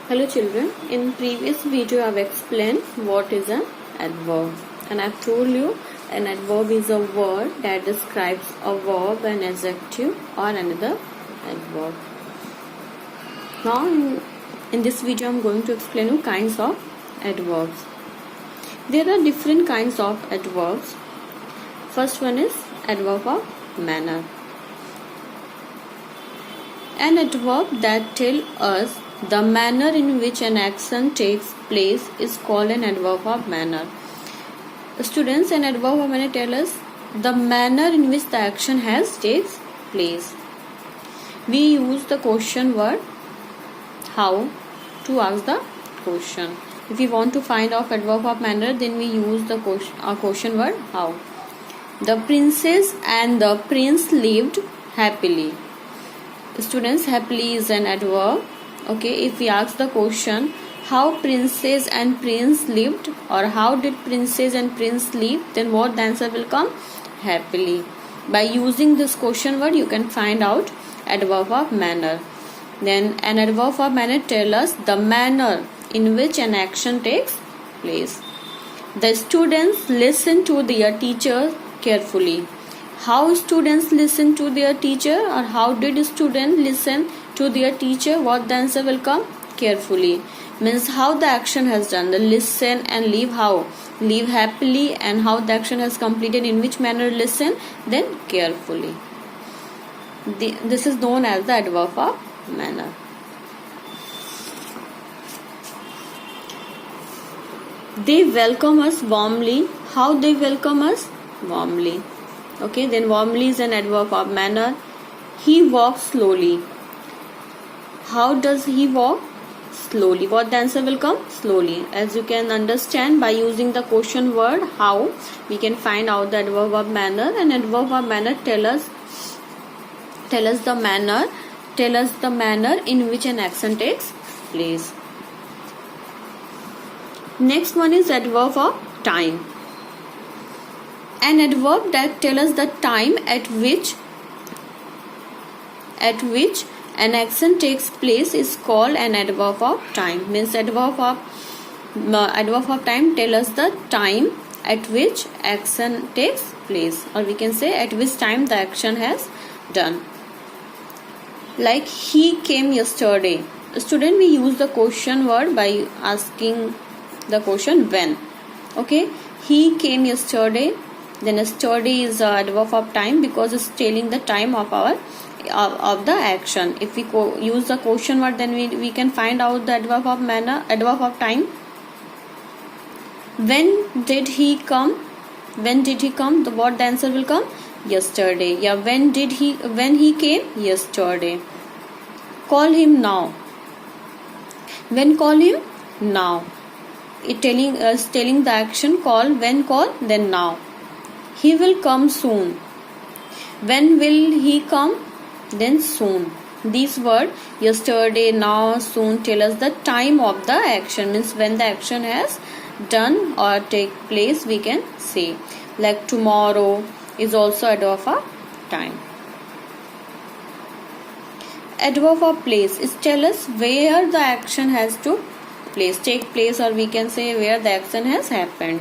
Hello children, in previous video I have explained what is an adverb, and I have told you an adverb is a word that describes a verb, an adjective or another adverb. Now in this video I am going to explain you kinds of adverbs. There are different kinds of adverbs. First one is adverb of manner. An adverb that tells us the manner in which an action takes place is called an adverb of manner. Students, an adverb of manner tells us the manner in which the action takes place. We use the question word how to ask the question. If we want to find out adverb of manner, then we use the question word how. The princess and the prince lived happily. Students, happily is an adverb. Okay, if we ask the question how princess and prince lived, or how did princess and prince live, then what the answer will come? Happily. By using this question word, you can find out adverb of manner. Then an adverb of manner tells us the manner in which an action takes place. The students listen to their teacher carefully. How students listen to their teacher, or how did students listen to their teacher? What the answer will come? Carefully. Means how the action has done. The listen and live how? Live happily, and how the action has completed, in which manner listen, then carefully. This is known as the adverb of manner. They welcome us warmly. How they welcome us? Warmly. Okay, then warmly is an adverb of manner. He walks slowly. How does he walk? Slowly. What the answer will come? Slowly. As you can understand, by using the question word how, we can find out the adverb of manner. And adverb of manner tell us the manner in which an action takes place. Next one is adverb of time. An adverb that tells us the time at which an action takes place is called an adverb of time. Means adverb of time tells us the time at which action takes place, or we can say at which time the action has done. Like he came yesterday. Student, we use the question word by asking the question when. Okay, he came yesterday. Then yesterday is a adverb of time because it's telling the time of the action. If we use the question word, then we can find out the adverb of time. When did he come? What the answer will come? Yesterday. Yeah, when he came? Yesterday. Call him now. When call him? Now. It telling the action call. When call? Then now. He will come soon. When will he come? Then soon. These words yesterday, now, soon tell us the time of the action. Means when the action has done or take place, we can say. Like tomorrow is also adverb of time. Adverb of place is tell us where the action has to take place, or we can say where the action has happened.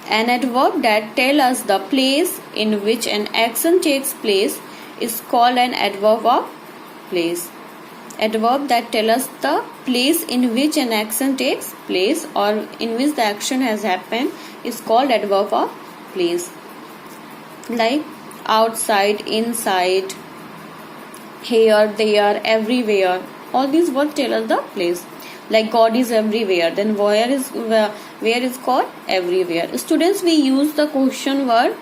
An adverb that tells us the place in which an action takes place is called an adverb of place. Adverb that tells us the place in which an action takes place, or in which the action has happened, is called adverb of place. Like outside, inside, here, there, everywhere. All these words tell us the place. Like God is everywhere, then where is called everywhere. Students, we use the question word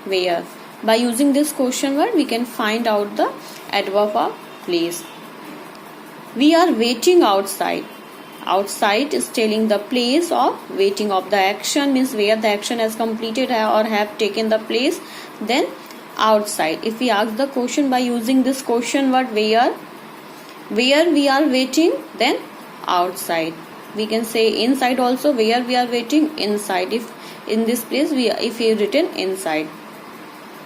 where. By using this question word, we can find out the adverb of place. We are waiting outside. Outside is telling the place of waiting of the action, means where the action has completed or have taken the place, then outside. If we ask the question by using this question word where we are waiting, then outside. We can say inside also, where we are waiting, inside. If in this place if we written inside.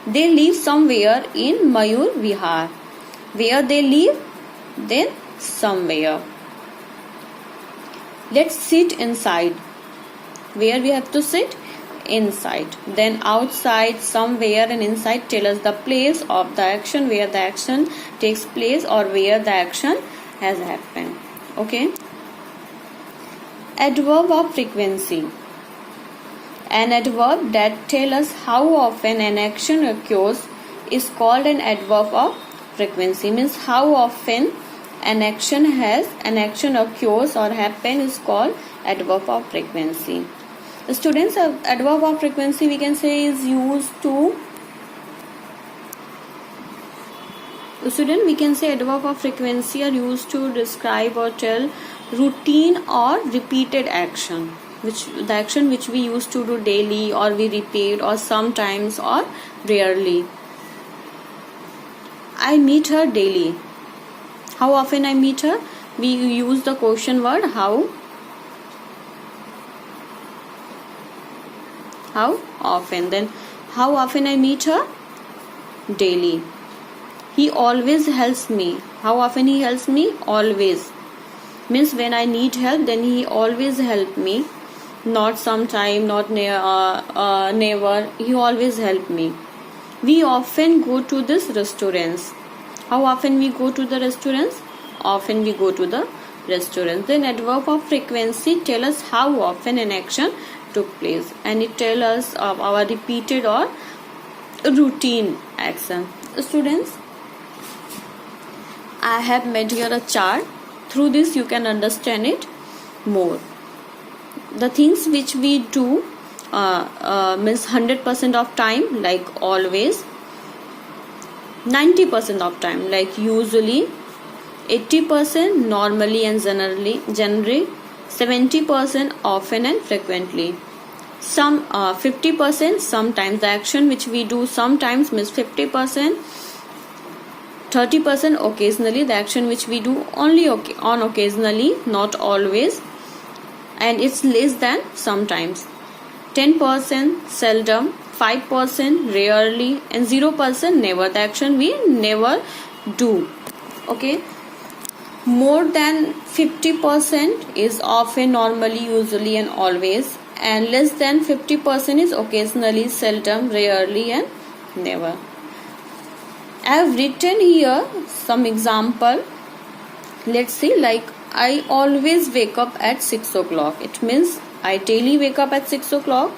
They live somewhere in Mayur Vihar. Where they live? Then somewhere. Let's sit inside. Where we have to sit? Inside. Then outside, somewhere, and inside tell us the place of the action, where the action takes place or where the action has happened. Okay. Adverb of frequency. An adverb that tells us how often an action occurs is called an adverb of frequency. Means how often an action occurs or happen is called adverb of frequency. The students, adverb of frequency we can say is used to adverb of frequency are used to describe or tell routine or repeated action, which the action which we used to do daily or we repeat or sometimes or rarely. I meet her daily. How often I meet her? We use the question word how. How often? Then how often I meet her? Daily. He always helps me. How often he helps me? Always. Means when I need help, then he always help me. Not sometime, not never. He always help me. We often go to this restaurants. How often we go to the restaurants? Often we go to the restaurants. Then adverb of frequency tell us how often an action took place, and it tell us of our repeated or routine action. Students, I have made here a chart. Through this you can understand it more. The things which we do means 100% of time, like always, 90% of time, like usually, 80% normally and generally, 70% often and frequently, 50% sometimes. The action which we do sometimes means 50%, 30% occasionally. The action which we do only on occasionally, not always, and it's less than sometimes. 10% seldom, 5% rarely, and 0% never. The action we never do. Okay. More than 50% is often, normally, usually, and always, and less than 50% is occasionally, seldom, rarely, and never. I have written here some example. Let's see, like I always wake up at 6 o'clock. It means I daily wake up at 6 o'clock.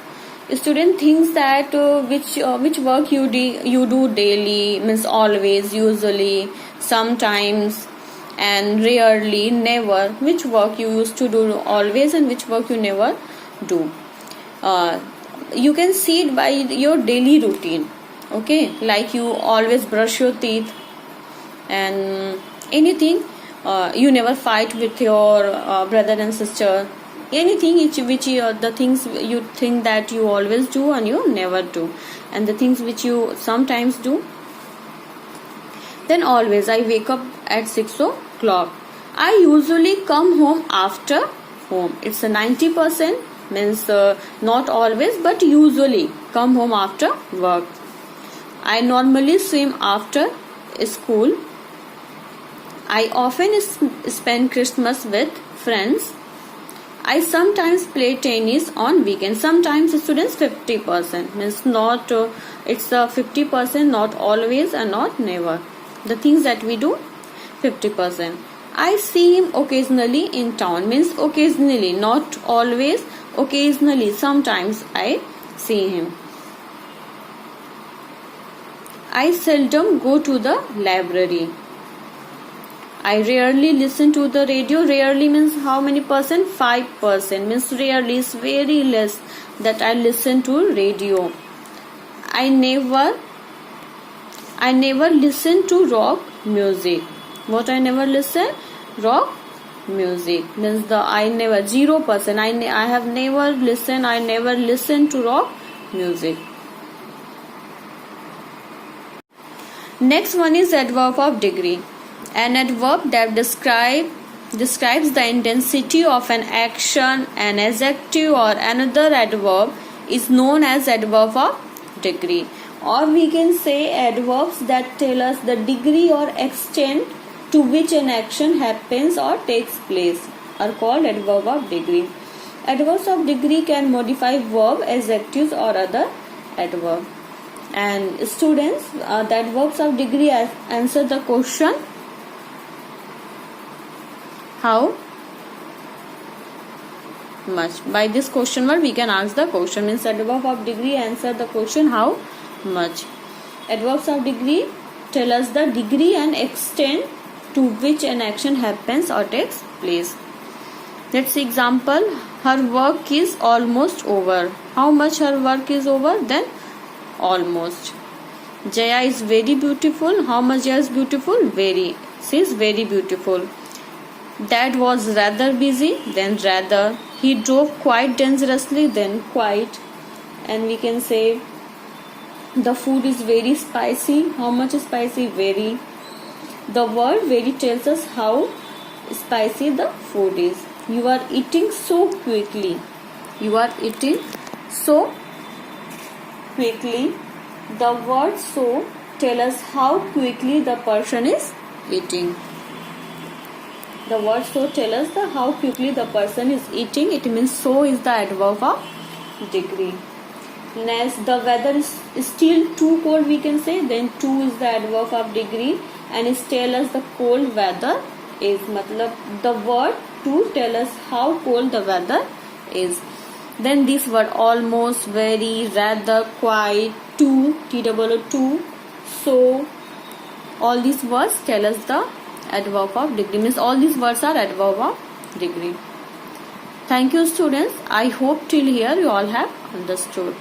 Student thinks that which work you do daily means always, usually, sometimes, and rarely, never. Which work you used to do always and which work you never do. You can see it by your daily routine. Okay, like you always brush your teeth and anything. You never fight with your brother and sister. Anything which the things you think that you always do and you never do, and the things which you sometimes do. Then always I wake up at 6 o'clock. I usually come home after home. It's a 90%, means not always but usually come home after work. I normally swim after school. I often spend Christmas with friends. I sometimes play tennis on weekends. Sometimes students 50%, means not it's a 50%, not always and not never. The things that we do 50%. I see him occasionally in town, means occasionally, not always, occasionally, sometimes I see him. I seldom go to the library. I rarely listen to the radio. Rarely means how many percent? 5%. Means rarely is very less that I listen to radio. I never listen to rock music. What I never listen? Rock music. Means the I never, 0%. I have never listened. I never listen to rock music. Next one is adverb of degree. An adverb that describes the intensity of an action, an adjective or another adverb is known as adverb of degree. Or we can say adverbs that tell us the degree or extent to which an action happens or takes place. are called adverb of degree. Adverbs of degree can modify verb, adjectives or other adverb. And students, the adverbs of degree answer the question how much. By this question word we can ask the question, means adverb of degree answer the question how much. Adverbs of degree tell us the degree and extent to which an action happens or takes place. Let's see example. Her work is almost over. How much her work is over? Then almost. Jaya is very beautiful. How much Jaya is beautiful? Very. She is very beautiful. Dad was rather busy. Then rather. He drove quite dangerously. Then quite. And we can say the food is very spicy. How much spicy? Very. The word very tells us how spicy the food is. You are eating so quickly. You are eating so quickly. The word so tell us how quickly the person is eating. The word so tell us how quickly the person is eating. It means so is the adverb of degree. Next, the weather is still too cold, we can say. Then too is the adverb of degree and it tell us the cold weather is. Matlab the word to tell us how cold the weather is. Then this word almost, very, rather, quite, too, too, so, all these words tell us the adverb of degree, means all these words are adverb of degree. Thank you students. I hope till here you all have understood.